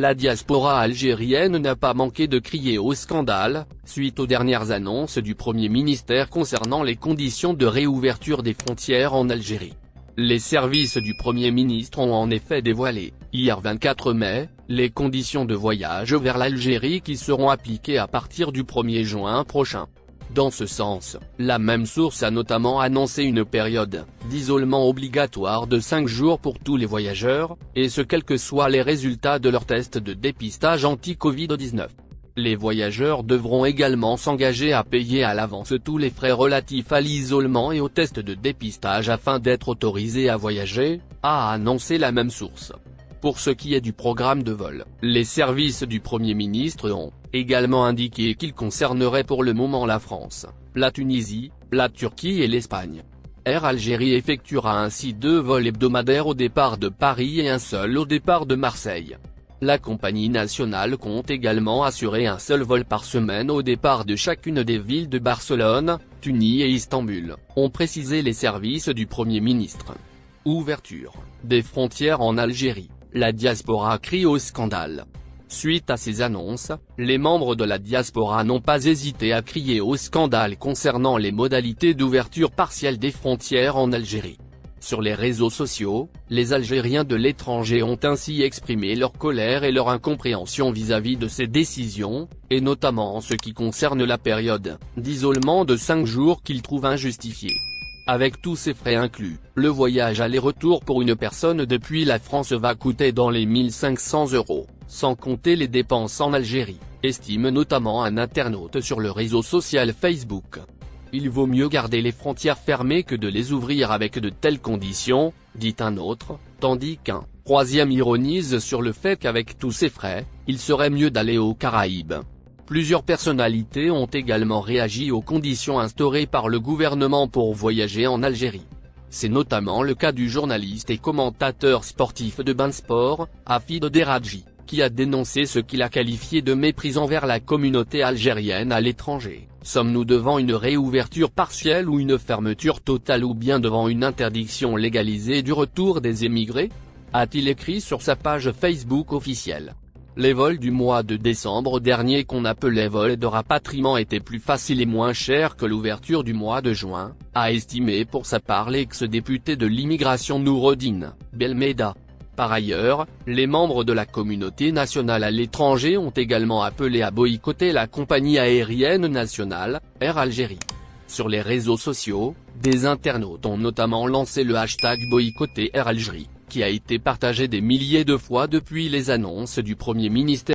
La diaspora algérienne n'a pas manqué de crier au scandale, suite aux dernières annonces du Premier ministre concernant les conditions de réouverture des frontières en Algérie. Les services du Premier ministre ont en effet dévoilé, hier 24 mai, les conditions de voyage vers l'Algérie qui seront appliquées à partir du 1er juin prochain. Dans ce sens, la même source a notamment annoncé une période d'isolement obligatoire de 5 jours pour tous les voyageurs, et ce quels que soient les résultats de leur test de dépistage anti-Covid-19. Les voyageurs devront également s'engager à payer à l'avance tous les frais relatifs à l'isolement et au test de dépistage afin d'être autorisés à voyager, a annoncé la même source. Pour ce qui est du programme de vol, les services du Premier ministre ont également indiqué qu'il concernerait pour le moment la France, la Tunisie, la Turquie et l'Espagne. Air Algérie effectuera ainsi 2 vols hebdomadaires au départ de Paris et un seul au départ de Marseille. La compagnie nationale compte également assurer un seul vol par semaine au départ de chacune des villes de Barcelone, Tunis et Istanbul, ont précisé les services du Premier ministre. Ouverture des frontières en Algérie. La diaspora crie au scandale. Suite à ces annonces, les membres de la diaspora n'ont pas hésité à crier au scandale concernant les modalités d'ouverture partielle des frontières en Algérie. Sur les réseaux sociaux, les Algériens de l'étranger ont ainsi exprimé leur colère et leur incompréhension vis-à-vis de ces décisions, et notamment en ce qui concerne la période d'isolement de 5 jours qu'ils trouvent injustifiée. Avec tous ces frais inclus, le voyage aller-retour pour une personne depuis la France va coûter dans les 1 500 €, sans compter les dépenses en Algérie, estime notamment un internaute sur le réseau social Facebook. Il vaut mieux garder les frontières fermées que de les ouvrir avec de telles conditions, dit un autre, tandis qu'un troisième ironise sur le fait qu'avec tous ces frais, il serait mieux d'aller aux Caraïbes. Plusieurs personnalités ont également réagi aux conditions instaurées par le gouvernement pour voyager en Algérie. C'est notamment le cas du journaliste et commentateur sportif de Beansport, Hafid Deradji, qui a dénoncé ce qu'il a qualifié de mépris envers la communauté algérienne à l'étranger. Sommes-nous devant une réouverture partielle ou une fermeture totale ou bien devant une interdiction légalisée du retour des émigrés ? A-t-il écrit sur sa page Facebook officielle. Les vols du mois de décembre dernier qu'on appelait vols de rapatriement étaient plus faciles et moins chers que l'ouverture du mois de juin, a estimé pour sa part l'ex-député de l'immigration Noureddine Belmeda. Par ailleurs, les membres de la communauté nationale à l'étranger ont également appelé à boycotter la compagnie aérienne nationale, Air Algérie. Sur les réseaux sociaux, des internautes ont notamment lancé le hashtag boycotter Air Algérie, qui a été partagé des milliers de fois depuis les annonces du Premier ministre.